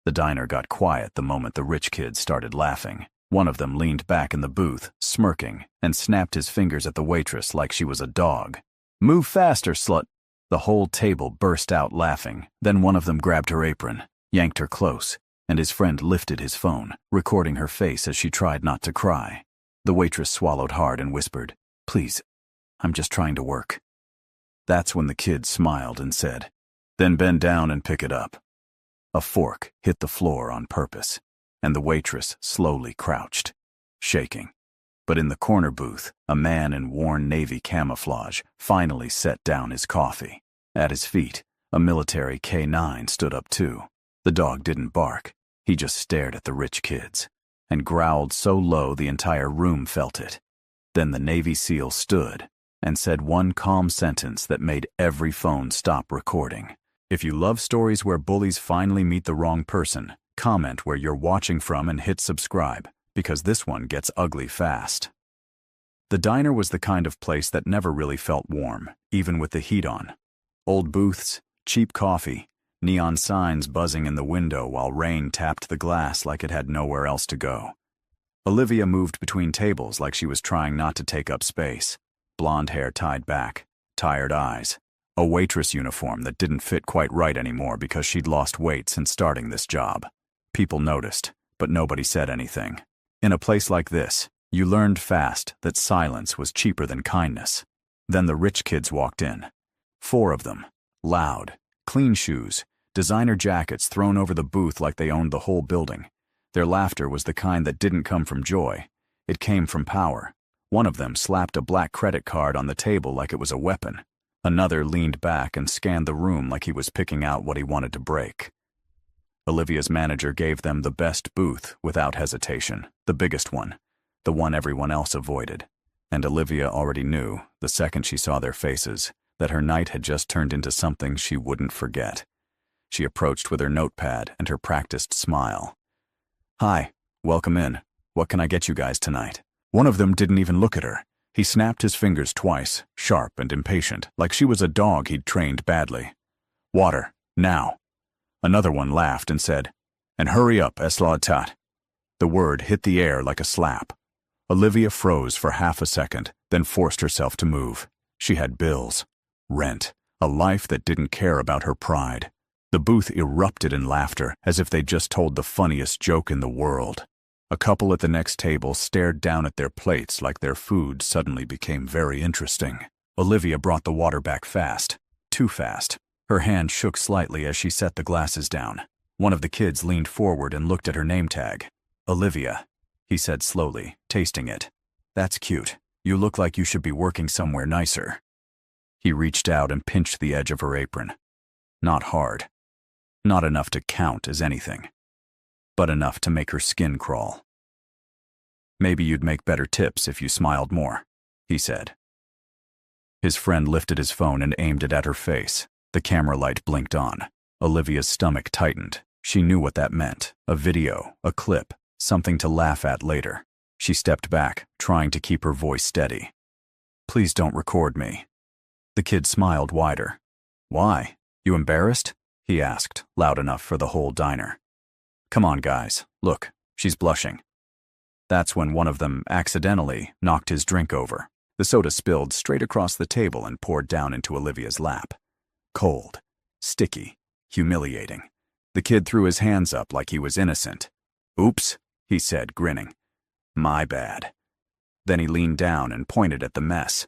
The diner got quiet the moment the rich kids started laughing. One of them leaned back in the booth, smirking, and snapped his fingers at the waitress like she was a dog. "Move faster, slut!" The whole table burst out laughing. Then one of them grabbed her apron, yanked her close, and his friend lifted his phone, recording her face as she tried not to cry. The waitress swallowed hard and whispered, "Please, I'm just trying to work." That's when the kid smiled and said, "Then bend down and pick it up." A fork hit the floor on purpose, and the waitress slowly crouched, shaking. But in the corner booth, a man in worn navy camouflage finally set down his coffee. At his feet, a military K9 stood up too. The dog didn't bark. He just stared at the rich kids, and growled so low the entire room felt it. Then the Navy SEAL stood and said one calm sentence that made every phone stop recording. If you love stories where bullies finally meet the wrong person, comment where you're watching from and hit subscribe, because this one gets ugly fast. The diner was the kind of place that never really felt warm, even with the heat on. Old booths, cheap coffee, neon signs buzzing in the window while rain tapped the glass like it had nowhere else to go. Olivia moved between tables like she was trying not to take up space. Blonde hair tied back, tired eyes. A waitress uniform that didn't fit quite right anymore because she'd lost weight since starting this job. People noticed, but nobody said anything. In a place like this, you learned fast that silence was cheaper than kindness. Then the rich kids walked in. 4 of them. Loud, clean shoes, designer jackets thrown over the booth like they owned the whole building. Their laughter was the kind that didn't come from joy. It came from power. One of them slapped a black credit card on the table like it was a weapon. Another leaned back and scanned the room like he was picking out what he wanted to break. Olivia's manager gave them the best booth without hesitation, the biggest one, the one everyone else avoided. And Olivia already knew, the second she saw their faces, that her night had just turned into something she wouldn't forget. She approached with her notepad and her practiced smile. "Hi, welcome in. What can I get you guys tonight?" One of them didn't even look at her. He snapped his fingers twice, sharp and impatient, like she was a dog he'd trained badly. "Water, now." Another one laughed and said, "And hurry up, eslatat." The word hit the air like a slap. Olivia froze for half a second, then forced herself to move. She had bills, rent, a life that didn't care about her pride. The booth erupted in laughter as if they'd just told the funniest joke in the world. A couple at the next table stared down at their plates like their food suddenly became very interesting. Olivia brought the water back fast, too fast. Her hand shook slightly as she set the glasses down. One of the kids leaned forward and looked at her name tag. "Olivia," he said slowly, tasting it. "That's cute. You look like you should be working somewhere nicer." He reached out and pinched the edge of her apron. Not hard. Not enough to count as anything, but enough to make her skin crawl. "Maybe you'd make better tips if you smiled more," he said. His friend lifted his phone and aimed it at her face. The camera light blinked on. Olivia's stomach tightened. She knew what that meant. A video, a clip, something to laugh at later. She stepped back, trying to keep her voice steady. "Please don't record me." The kid smiled wider. "Why? You embarrassed?" he asked, loud enough for the whole diner. "Come on, guys. Look, she's blushing." That's when one of them accidentally knocked his drink over. The soda spilled straight across the table and poured down into Olivia's lap. Cold, sticky, humiliating. The kid threw his hands up like he was innocent. "Oops," he said, grinning. "My bad." Then he leaned down and pointed at the mess.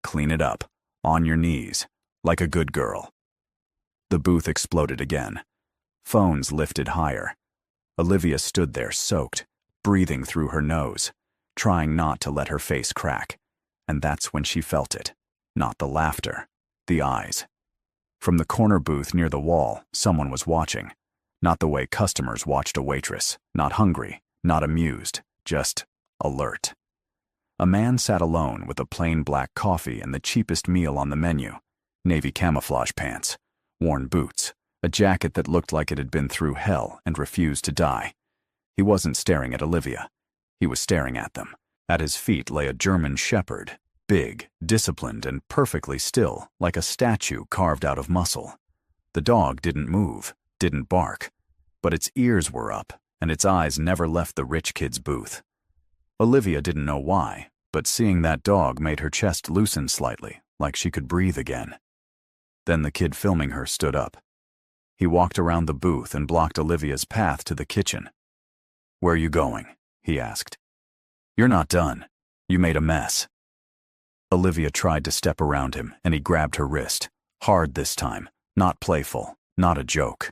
"Clean it up, on your knees, like a good girl." The booth exploded again. Phones lifted higher. Olivia stood there soaked, breathing through her nose, trying not to let her face crack. And that's when she felt it. Not the laughter, the eyes. From the corner booth near the wall, someone was watching. Not the way customers watched a waitress. Not hungry, not amused, just alert. A man sat alone with a plain black coffee and the cheapest meal on the menu. Navy camouflage pants, worn boots, a jacket that looked like it had been through hell and refused to die. He wasn't staring at Olivia. He was staring at them. At his feet lay a German shepherd, big, disciplined, and perfectly still, like a statue carved out of muscle. The dog didn't move, didn't bark, but its ears were up, and its eyes never left the rich kid's booth. Olivia didn't know why, but seeing that dog made her chest loosen slightly, like she could breathe again. Then the kid filming her stood up. He walked around the booth and blocked Olivia's path to the kitchen. "Where are you going?" he asked. "You're not done. You made a mess." Olivia tried to step around him, and he grabbed her wrist. Hard this time, not playful, not a joke.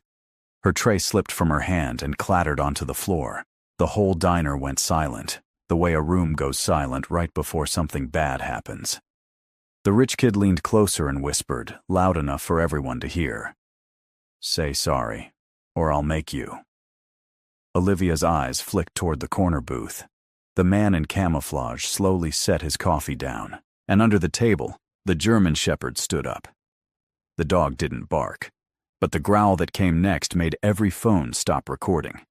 Her tray slipped from her hand and clattered onto the floor. The whole diner went silent, the way a room goes silent right before something bad happens. The rich kid leaned closer and whispered, loud enough for everyone to hear, "Say sorry, or I'll make you." Olivia's eyes flicked toward the corner booth. The man in camouflage slowly set his coffee down, and under the table, the German Shepherd stood up. The dog didn't bark, but the growl that came next made every phone stop recording.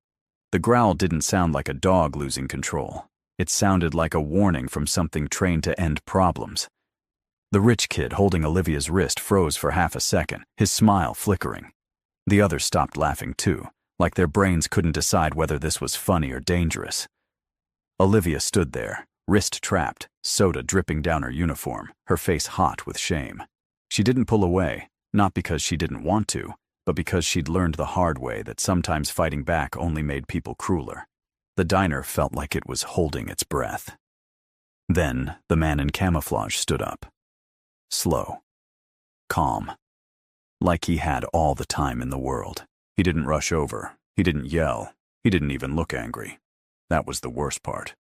The growl didn't sound like a dog losing control. It sounded like a warning from something trained to end problems. The rich kid holding Olivia's wrist froze for half a second, his smile flickering. The others stopped laughing too, like their brains couldn't decide whether this was funny or dangerous. Olivia stood there, wrist trapped, soda dripping down her uniform, her face hot with shame. She didn't pull away, not because she didn't want to, but because she'd learned the hard way that sometimes fighting back only made people crueler. The diner felt like it was holding its breath. Then the man in camouflage stood up. Slow. Calm. Like he had all the time in the world. He didn't rush over. He didn't yell. He didn't even look angry. That was the worst part.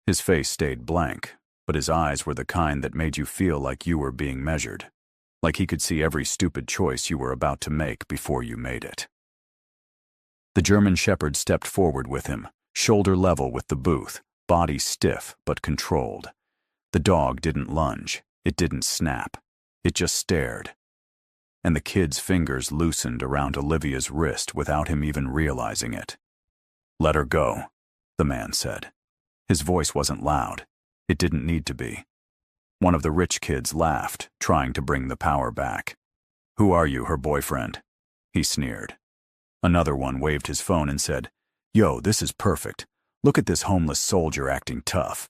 His face stayed blank, but his eyes were the kind that made you feel like you were being measured. Like he could see every stupid choice you were about to make before you made it. The German Shepherd stepped forward with him, shoulder level with the booth, body stiff but controlled. The dog didn't lunge. It didn't snap. It just stared. And the kid's fingers loosened around Olivia's wrist without him even realizing it. "Let her go," the man said. His voice wasn't loud. It didn't need to be. One of the rich kids laughed, trying to bring the power back. "Who are you, her boyfriend?" he sneered. Another one waved his phone and said, "Yo, this is perfect. Look at this homeless soldier acting tough."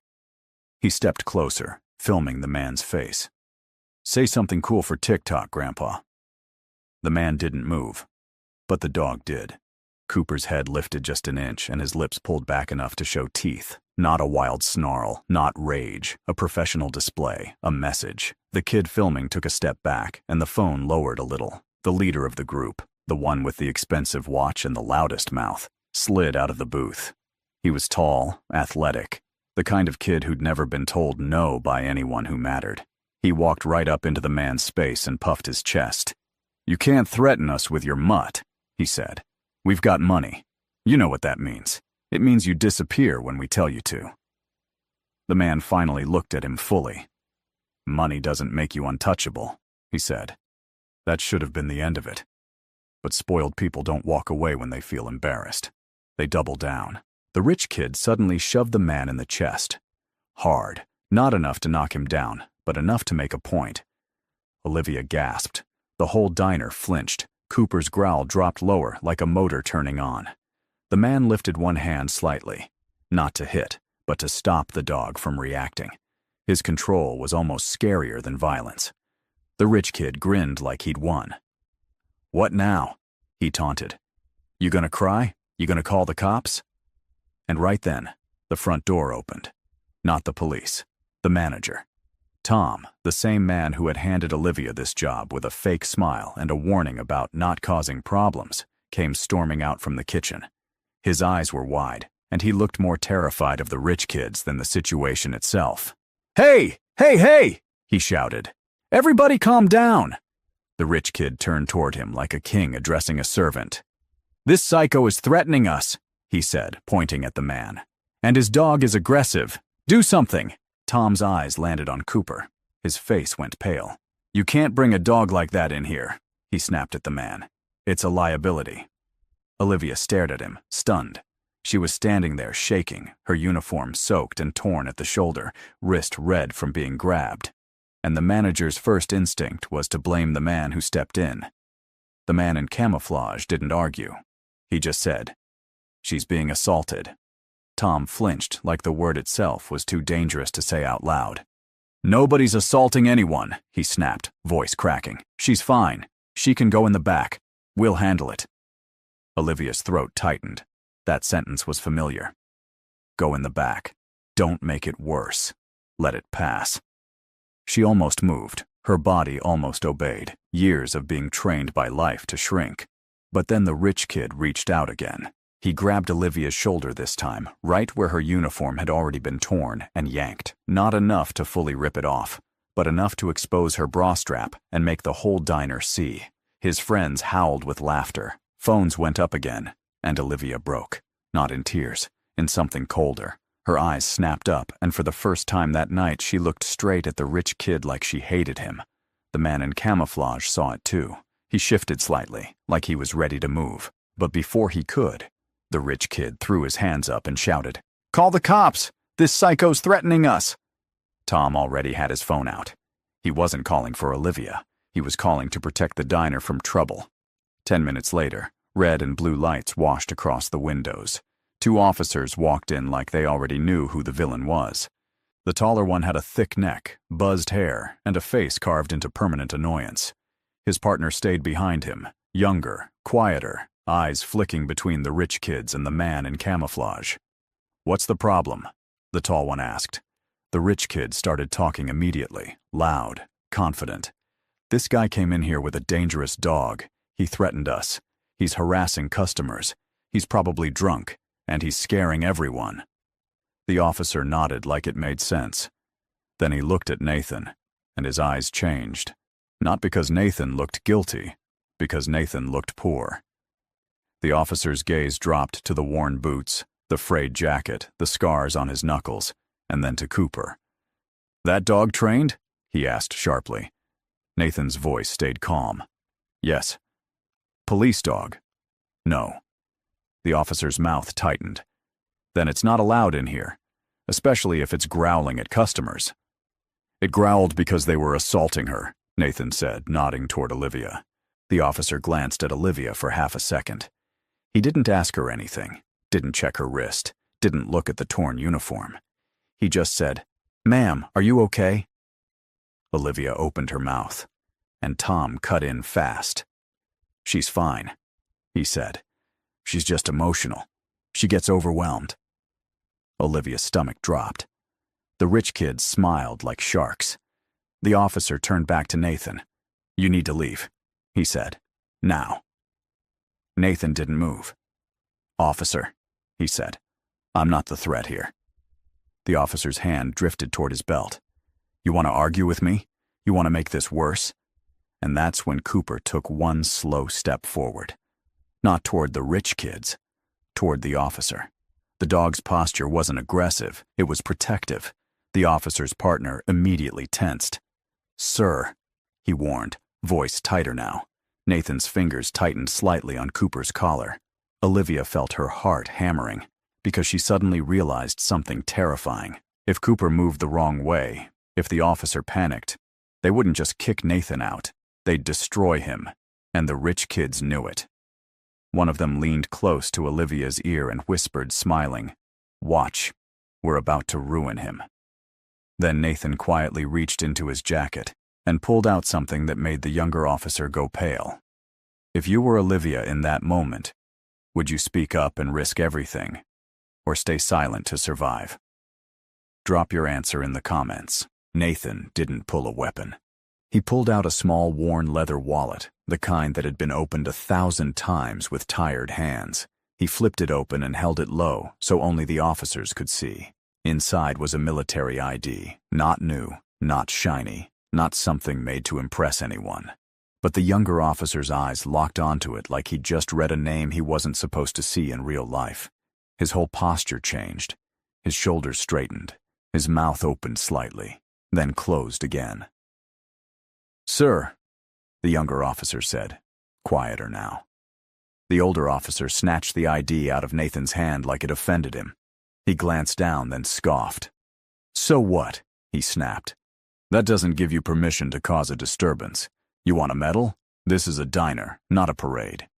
He stepped closer, filming the man's face. "Say something cool for TikTok, Grandpa." The man didn't move, but the dog did. Cooper's head lifted just an inch and his lips pulled back enough to show teeth. Not a wild snarl, not rage, a professional display, a message. The kid filming took a step back and the phone lowered a little. The leader of the group, the one with the expensive watch and the loudest mouth, slid out of the booth. He was tall, athletic, the kind of kid who'd never been told no by anyone who mattered. He walked right up into the man's space and puffed his chest. "You can't threaten us with your mutt," he said. "We've got money. You know what that means. It means you disappear when we tell you to." The man finally looked at him fully. "Money doesn't make you untouchable," he said. That should have been the end of it. But spoiled people don't walk away when they feel embarrassed. They double down. The rich kid suddenly shoved the man in the chest. Hard, not enough to knock him down, but enough to make a point. Olivia gasped. The whole diner flinched. Cooper's growl dropped lower, like a motor turning on. The man lifted one hand slightly, not to hit, but to stop the dog from reacting. His control was almost scarier than violence. The rich kid grinned like he'd won. "What now?" he taunted. "You gonna cry? You gonna call the cops?" And right then, the front door opened. Not the police, the manager. Tom, the same man who had handed Olivia this job with a fake smile and a warning about not causing problems, came storming out from the kitchen. His eyes were wide, and he looked more terrified of the rich kids than the situation itself. "Hey! Hey, hey!" he shouted. "Everybody calm down!" The rich kid turned toward him like a king addressing a servant. "This psycho is threatening us," he said, pointing at the man. "And his dog is aggressive. Do something!" Tom's eyes landed on Cooper. His face went pale. "You can't bring a dog like that in here," he snapped at the man. "It's a liability." Olivia stared at him, stunned. She was standing there shaking, her uniform soaked and torn at the shoulder, wrist red from being grabbed. And the manager's first instinct was to blame the man who stepped in. The man in camouflage didn't argue. he just said. "She's being assaulted." Tom flinched like the word itself was too dangerous to say out loud. "Nobody's assaulting anyone," he snapped, voice cracking. "She's fine. She can go in the back. We'll handle it." Olivia's throat tightened. That sentence was familiar. Go in the back. Don't make it worse. Let it pass. She almost moved. Her body almost obeyed. Years of being trained by life to shrink. But then the rich kid reached out again. He grabbed Olivia's shoulder this time, right where her uniform had already been torn, and yanked. Not enough to fully rip it off, but enough to expose her bra strap and make the whole diner see. His friends howled with laughter. Phones went up again, and Olivia broke. Not in tears, in something colder. Her eyes snapped up, and for the first time that night she looked straight at the rich kid like she hated him. The man in camouflage saw it too. He shifted slightly, like he was ready to move. But before he could, the rich kid threw his hands up and shouted, "Call the cops! This psycho's threatening us!" Tom already had his phone out. He wasn't calling for Olivia. He was calling to protect the diner from trouble. 10 minutes later, red and blue lights washed across the windows. 2 officers walked in like they already knew who the villain was. The taller one had a thick neck, buzzed hair, and a face carved into permanent annoyance. His partner stayed behind him, younger, quieter, eyes flicking between the rich kids and the man in camouflage. "What's the problem?" the tall one asked. The rich kid started talking immediately, loud, confident. "This guy came in here with a dangerous dog. He threatened us. He's harassing customers. He's probably drunk, and he's scaring everyone." The officer nodded like it made sense. Then he looked at Nathan, and his eyes changed. Not because Nathan looked guilty, because Nathan looked poor. The officer's gaze dropped to the worn boots, the frayed jacket, the scars on his knuckles, and then to Cooper. "That dog trained?" he asked sharply. Nathan's voice stayed calm. "Yes." "Police dog?" "No." The officer's mouth tightened. "Then it's not allowed in here, especially if it's growling at customers." "It growled because they were assaulting her," Nathan said, nodding toward Olivia. The officer glanced at Olivia for half a second. He didn't ask her anything, didn't check her wrist, didn't look at the torn uniform. He just said, "Ma'am, are you okay?" Olivia opened her mouth, and Tom cut in fast. "She's fine," he said. "She's just emotional. She gets overwhelmed." Olivia's stomach dropped. The rich kids smiled like sharks. The officer turned back to Nathan. "You need to leave," he said. "Now." Nathan didn't move. "Officer," he said, "I'm not the threat here." The officer's hand drifted toward his belt. "You want to argue with me? You want to make this worse?" And that's when Cooper took one slow step forward. Not toward the rich kids, toward the officer. The dog's posture wasn't aggressive, it was protective. The officer's partner immediately tensed. "Sir," he warned, voice tighter now. Nathan's fingers tightened slightly on Cooper's collar. Olivia felt her heart hammering, because she suddenly realized something terrifying. If Cooper moved the wrong way, if the officer panicked, they wouldn't just kick Nathan out, they'd destroy him, and the rich kids knew it. One of them leaned close to Olivia's ear and whispered, smiling, "Watch, we're about to ruin him." Then Nathan quietly reached into his jacket and pulled out something that made the younger officer go pale. If you were Olivia in that moment, would you speak up and risk everything, or stay silent to survive? Drop your answer in the comments. Nathan didn't pull a weapon. He pulled out a small worn leather wallet, the kind that had been opened 1,000 times with tired hands. He flipped it open and held it low so only the officers could see. Inside was a military ID, not new, not shiny, not something made to impress anyone. But the younger officer's eyes locked onto it like he'd just read a name he wasn't supposed to see in real life. His whole posture changed. His shoulders straightened. His mouth opened slightly, then closed again. "Sir," the younger officer said, quieter now. The older officer snatched the ID out of Nathan's hand like it offended him. He glanced down, then scoffed. "So what?" he snapped. "That doesn't give you permission to cause a disturbance. You want a medal? This is a diner, not a parade."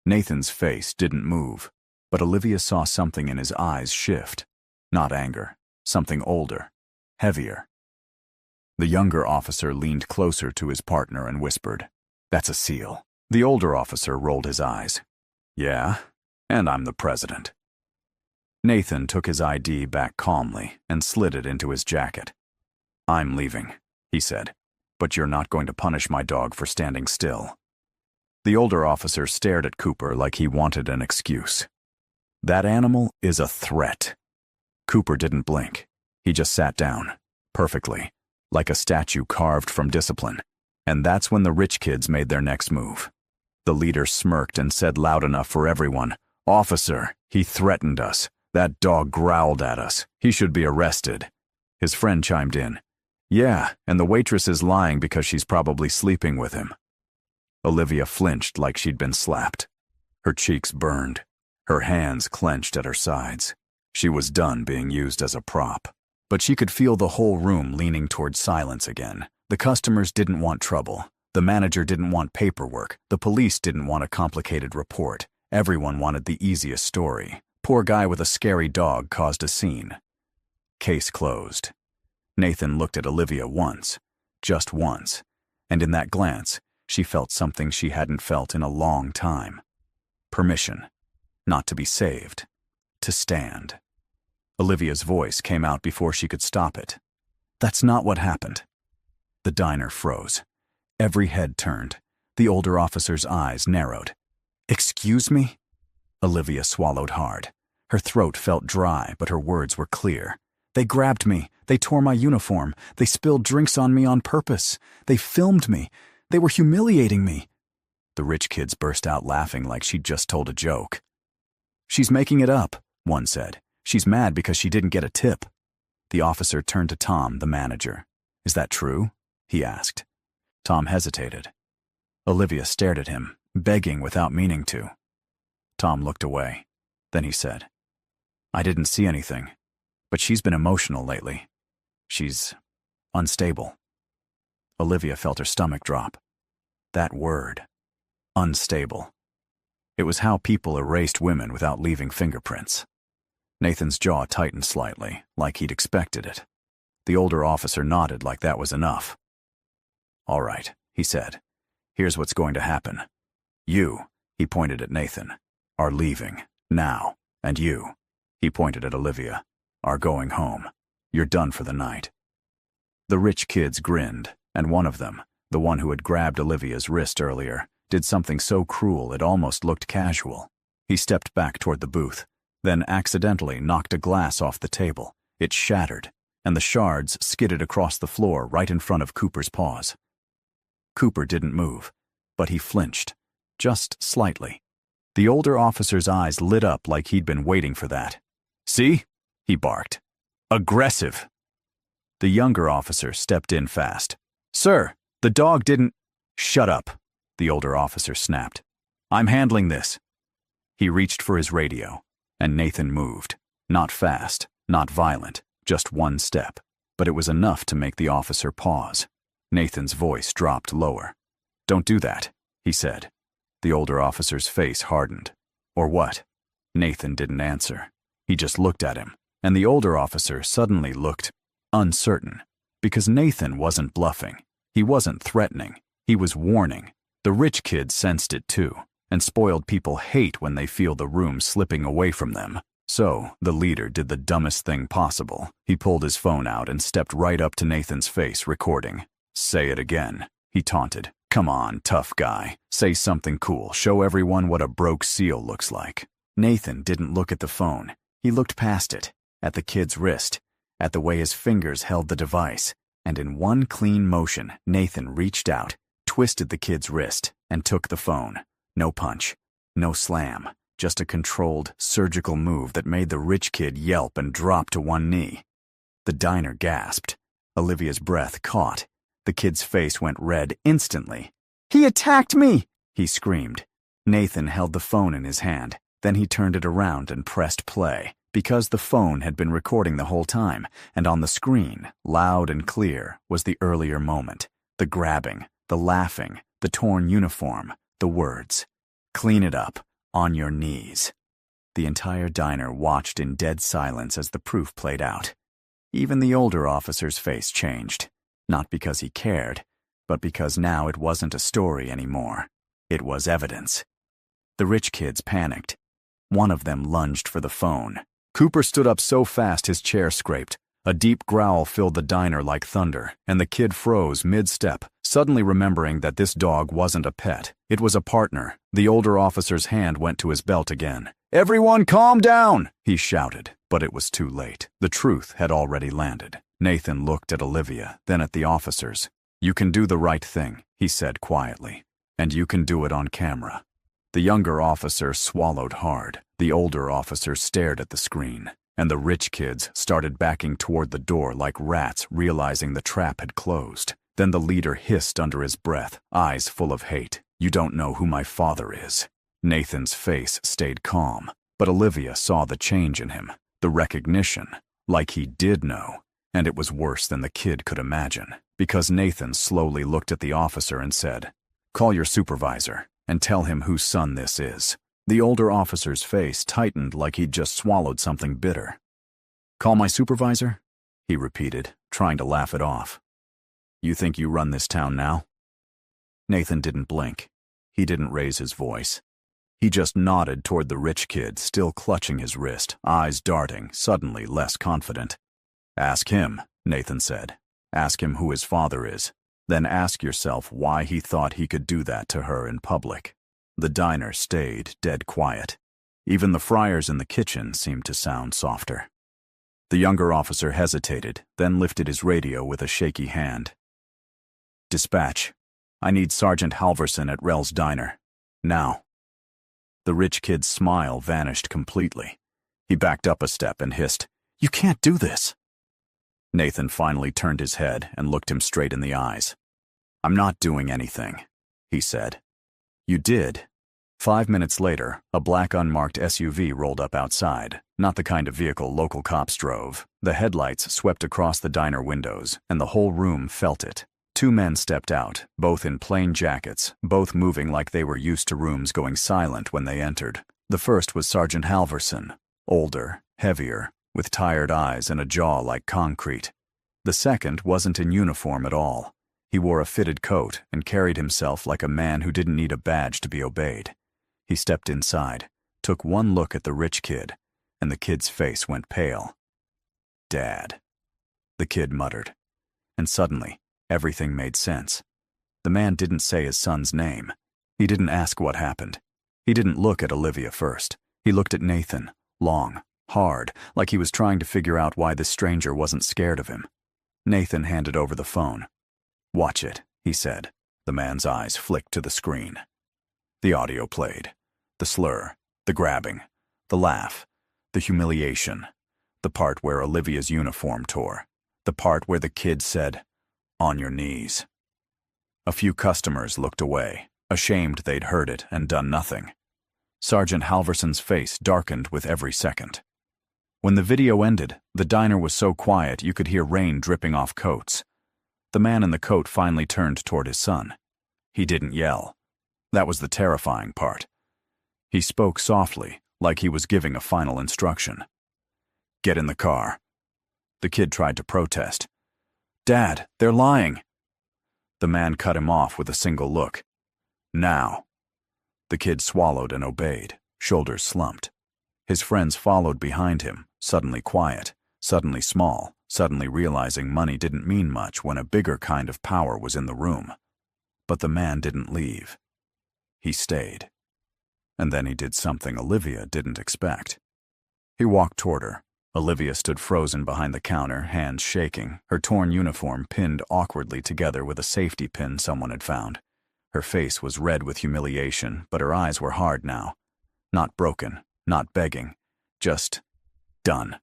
Nathan's face didn't move, but Olivia saw something in his eyes shift. Not anger, something older, heavier. The younger officer leaned closer to his partner and whispered, "That's a SEAL." The older officer rolled his eyes. "Yeah, and I'm the president." Nathan took his ID back calmly and slid it into his jacket. "I'm leaving," he said, "but you're not going to punish my dog for standing still." The older officer stared at Cooper like he wanted an excuse. "That animal is a threat." Cooper didn't blink. He just sat down, perfectly, like a statue carved from discipline. And that's when the rich kids made their next move. The leader smirked and said loud enough for everyone, "Officer, he threatened us. That dog growled at us. He should be arrested." His friend chimed in, "Yeah, and the waitress is lying because she's probably sleeping with him." Olivia flinched like she'd been slapped. Her cheeks burned. Her hands clenched at her sides. She was done being used as a prop. But she could feel the whole room leaning toward silence again. The customers didn't want trouble. The manager didn't want paperwork. The police didn't want a complicated report. Everyone wanted the easiest story. Poor guy with a scary dog caused a scene. Case closed. Nathan looked at Olivia once, just once, and in that glance, she felt something she hadn't felt in a long time. Permission. Not to be saved. To stand. Olivia's voice came out before she could stop it. "That's not what happened." The diner froze. Every head turned. The older officer's eyes narrowed. "Excuse me?" Olivia swallowed hard. Her throat felt dry, but her words were clear. "They grabbed me. They tore my uniform. They spilled drinks on me on purpose. They filmed me. They were humiliating me." The rich kids burst out laughing like she'd just told a joke. "She's making it up," one said. "She's mad because she didn't get a tip." The officer turned to Tom, the manager. "Is that true?" he asked. Tom hesitated. Olivia stared at him, begging without meaning to. Tom looked away. Then he said, "I didn't see anything, but she's been emotional lately. She's unstable." Olivia felt her stomach drop. That word, unstable. It was how people erased women without leaving fingerprints. Nathan's jaw tightened slightly, like he'd expected it. The older officer nodded like that was enough. "All right," he said. "Here's what's going to happen. You," he pointed at Nathan, "are leaving, now. And you," he pointed at Olivia, "are going home. You're done for the night." The rich kids grinned, and one of them, the one who had grabbed Olivia's wrist earlier, did something so cruel it almost looked casual. He stepped back toward the booth, then accidentally knocked a glass off the table. It shattered, and the shards skidded across the floor right in front of Cooper's paws. Cooper didn't move, but he flinched, just slightly. The older officer's eyes lit up like he'd been waiting for that. "See?" he barked. "Aggressive." The younger officer stepped in fast. "Sir, the dog didn't—" "Shut up," the older officer snapped. "I'm handling this." He reached for his radio, and Nathan moved. Not fast, not violent, just one step. But it was enough to make the officer pause. Nathan's voice dropped lower. "Don't do that," he said. The older officer's face hardened. "Or what?" Nathan didn't answer. He just looked at him, and the older officer suddenly looked uncertain, because Nathan wasn't bluffing. He wasn't threatening. He was warning. The rich kids sensed it too, and spoiled people hate when they feel the room slipping away from them. So, the leader did the dumbest thing possible. He pulled his phone out and stepped right up to Nathan's face, recording. "Say it again," he taunted. "Come on, tough guy. Say something cool. Show everyone what a broke SEAL looks like." Nathan didn't look at the phone. He looked past it, at the kid's wrist, at the way his fingers held the device, and in one clean motion, Nathan reached out, twisted the kid's wrist, and took the phone. No punch, no slam, just a controlled, surgical move that made the rich kid yelp and drop to one knee. The diner gasped. Olivia's breath caught. The kid's face went red instantly. "He attacked me!" he screamed. Nathan held the phone in his hand. Then he turned it around and pressed play, because the phone had been recording the whole time, and on the screen, loud and clear, was the earlier moment. The grabbing, the laughing, the torn uniform, the words. "Clean it up. On your knees. The entire diner watched in dead silence as the proof played out. Even the older officer's face changed, not because he cared, but because now it wasn't a story anymore. It was evidence. The rich kids panicked. One of them lunged for the phone. Cooper stood up so fast his chair scraped. A deep growl filled the diner like thunder, and the kid froze mid-step, suddenly remembering that this dog wasn't a pet. It was a partner. The older officer's hand went to his belt again. "Everyone calm down!" he shouted, but it was too late. The truth had already landed. Nathan looked at Olivia, then at the officers. "You can do the right thing," he said quietly, "and you can do it on camera." The younger officer swallowed hard. The older officer stared at the screen, and the rich kids started backing toward the door like rats, realizing the trap had closed. Then the leader hissed under his breath, eyes full of hate, "You don't know who my father is." Nathan's face stayed calm, but Olivia saw the change in him, the recognition, like he did know, and it was worse than the kid could imagine, because Nathan slowly looked at the officer and said, "Call your supervisor and tell him whose son this is." The older officer's face tightened like he'd just swallowed something bitter. "Call my supervisor?" he repeated, trying to laugh it off. "You think you run this town now?" Nathan didn't blink. He didn't raise his voice. He just nodded toward the rich kid, still clutching his wrist, eyes darting, suddenly less confident. "Ask him," Nathan said. "Ask him who his father is. Then ask yourself why he thought he could do that to her in public." The diner stayed dead quiet. Even the fryers in the kitchen seemed to sound softer. The younger officer hesitated, then lifted his radio with a shaky hand. "Dispatch. I need Sergeant Halverson at Rel's Diner. Now." The rich kid's smile vanished completely. He backed up a step and hissed, "You can't do this." Nathan finally turned his head and looked him straight in the eyes. "I'm not doing anything," he said. "You did." 5 minutes later, a black unmarked SUV rolled up outside, not the kind of vehicle local cops drove. The headlights swept across the diner windows, and the whole room felt it. 2 men stepped out, both in plain jackets, both moving like they were used to rooms going silent when they entered. The first was Sergeant Halverson, older, heavier, with tired eyes and a jaw like concrete. The second wasn't in uniform at all. He wore a fitted coat and carried himself like a man who didn't need a badge to be obeyed. He stepped inside, took one look at the rich kid, and the kid's face went pale. "Dad," the kid muttered. And suddenly, everything made sense. The man didn't say his son's name. He didn't ask what happened. He didn't look at Olivia first. He looked at Nathan, long, hard, like he was trying to figure out why this stranger wasn't scared of him. Nathan handed over the phone. "Watch it," he said. The man's eyes flicked to the screen. The audio played. The slur, the grabbing, the laugh, the humiliation, the part where Olivia's uniform tore, the part where the kid said, "On your knees." A few customers looked away, ashamed they'd heard it and done nothing. Sergeant Halverson's face darkened with every second. When the video ended, the diner was so quiet you could hear rain dripping off coats. The man in the coat finally turned toward his son. He didn't yell. That was the terrifying part. He spoke softly, like he was giving a final instruction. "Get in the car." The kid tried to protest. "Dad, they're lying." The man cut him off with a single look. "Now." The kid swallowed and obeyed, shoulders slumped. His friends followed behind him, suddenly quiet, suddenly small, suddenly realizing money didn't mean much when a bigger kind of power was in the room. But the man didn't leave. He stayed. And then he did something Olivia didn't expect. He walked toward her. Olivia stood frozen behind the counter, hands shaking, her torn uniform pinned awkwardly together with a safety pin someone had found. Her face was red with humiliation, but her eyes were hard now. Not broken, not begging, just done.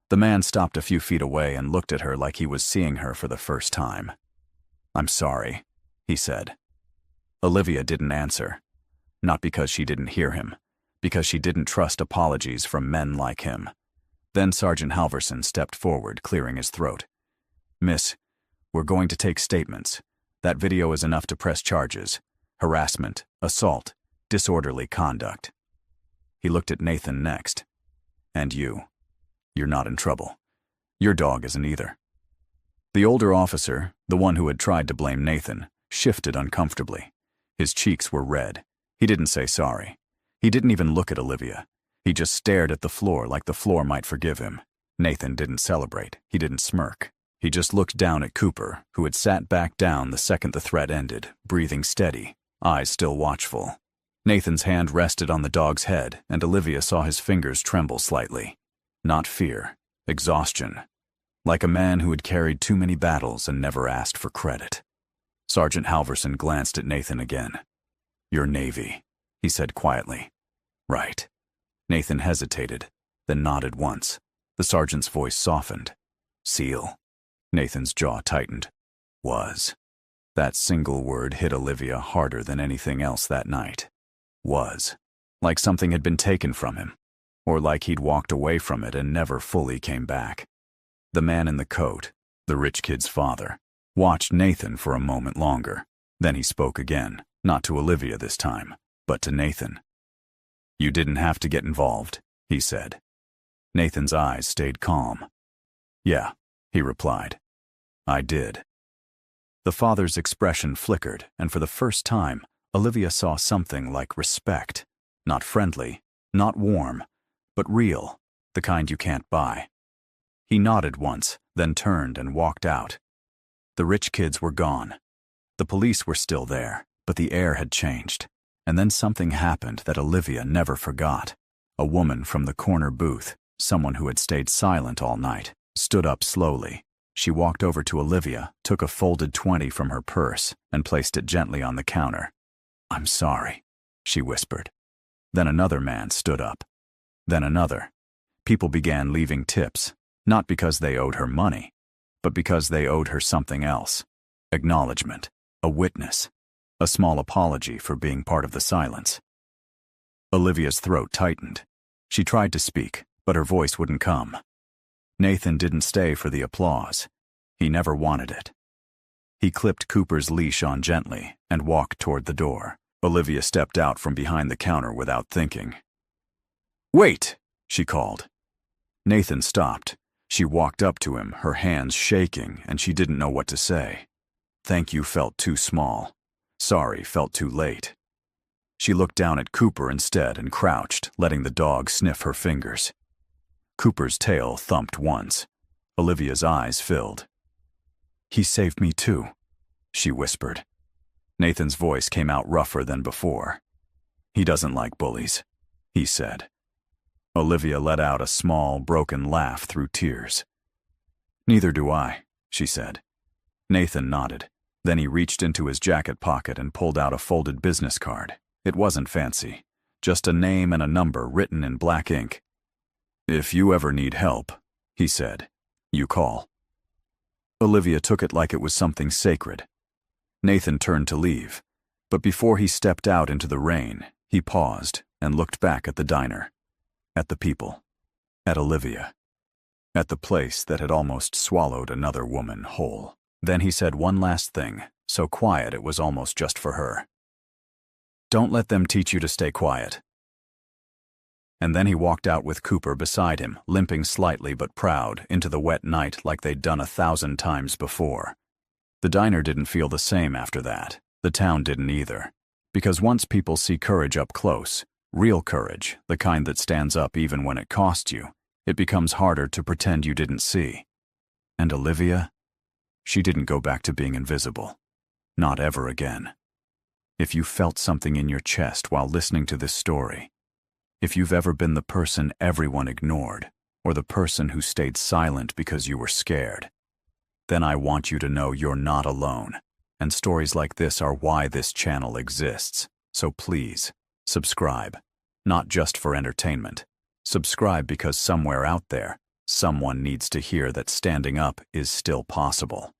The man stopped a few feet away and looked at her like he was seeing her for the first time. "I'm sorry," he said. Olivia didn't answer. Not because she didn't hear him, because she didn't trust apologies from men like him. Then Sergeant Halverson stepped forward, clearing his throat. "Miss, we're going to take statements. That video is enough to press charges. Harassment, assault, disorderly conduct. He looked at Nathan next. And you're not in trouble. Your dog isn't either. The older officer, the one who had tried to blame Nathan, shifted uncomfortably. His cheeks were red. He didn't say sorry. He didn't even look at Olivia. He just stared at the floor like the floor might forgive him. Nathan didn't celebrate. He didn't smirk. He just looked down at Cooper, who had sat back down the second the threat ended, breathing steady, eyes still watchful. Nathan's hand rested on the dog's head, and Olivia saw his fingers tremble slightly. Not fear, exhaustion. Like a man who had carried too many battles and never asked for credit. Sergeant Halverson glanced at Nathan again. "You're Navy," he said quietly. "Right." Nathan hesitated, then nodded once. The sergeant's voice softened. "SEAL." Nathan's jaw tightened. Was. That single word hit Olivia harder than anything else that night. Was. Like something had been taken from him, or like he'd walked away from it and never fully came back. The man in the coat, the rich kid's father, watched Nathan for a moment longer. Then he spoke again, not to Olivia this time, but to Nathan. "You didn't have to get involved," he said. Nathan's eyes stayed calm. "Yeah," he replied. "I did." The father's expression flickered, and for the first time, Olivia saw something like respect. Not friendly, not warm, but real, the kind you can't buy. He nodded once, then turned and walked out. The rich kids were gone. The police were still there, but the air had changed. And then something happened that Olivia never forgot. A woman from the corner booth, someone who had stayed silent all night, stood up slowly. She walked over to Olivia, took a folded 20 from her purse, and placed it gently on the counter. "I'm sorry," she whispered. Then another man stood up. Then another. People began leaving tips, not because they owed her money, but because they owed her something else. Acknowledgement, a witness, a small apology for being part of the silence. Olivia's throat tightened. She tried to speak, but her voice wouldn't come. Nathan didn't stay for the applause. He never wanted it. He clipped Cooper's leash on gently and walked toward the door. Olivia stepped out from behind the counter without thinking. "Wait!" she called. Nathan stopped. She walked up to him, her hands shaking, and she didn't know what to say. Thank you felt too small. Sorry felt too late. She looked down at Cooper instead and crouched, letting the dog sniff her fingers. Cooper's tail thumped once. Olivia's eyes filled. "He saved me too," she whispered. Nathan's voice came out rougher than before. "He doesn't like bullies," he said. Olivia let out a small, broken laugh through tears. "Neither do I," she said. Nathan nodded. Then he reached into his jacket pocket and pulled out a folded business card. It wasn't fancy, just a name and a number written in black ink. "If you ever need help," he said, "you call." Olivia took it like it was something sacred. Nathan turned to leave, but before he stepped out into the rain, he paused and looked back at the diner, at the people, at Olivia, at the place that had almost swallowed another woman whole. Then he said one last thing, so quiet it was almost just for her. "Don't let them teach you to stay quiet." And then he walked out with Cooper beside him, limping slightly but proud, into the wet night like they'd done 1,000 times before. The diner didn't feel the same after that. The town didn't either. Because once people see courage up close, real courage, the kind that stands up even when it costs you, it becomes harder to pretend you didn't see. And Olivia? She didn't go back to being invisible. Not ever again. If you felt something in your chest while listening to this story, if you've ever been the person everyone ignored, or the person who stayed silent because you were scared, then I want you to know you're not alone, and stories like this are why this channel exists. So please, subscribe. Not just for entertainment. Subscribe because somewhere out there, someone needs to hear that standing up is still possible.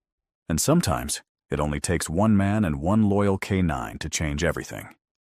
And sometimes, it only takes one man and one loyal K9 to change everything.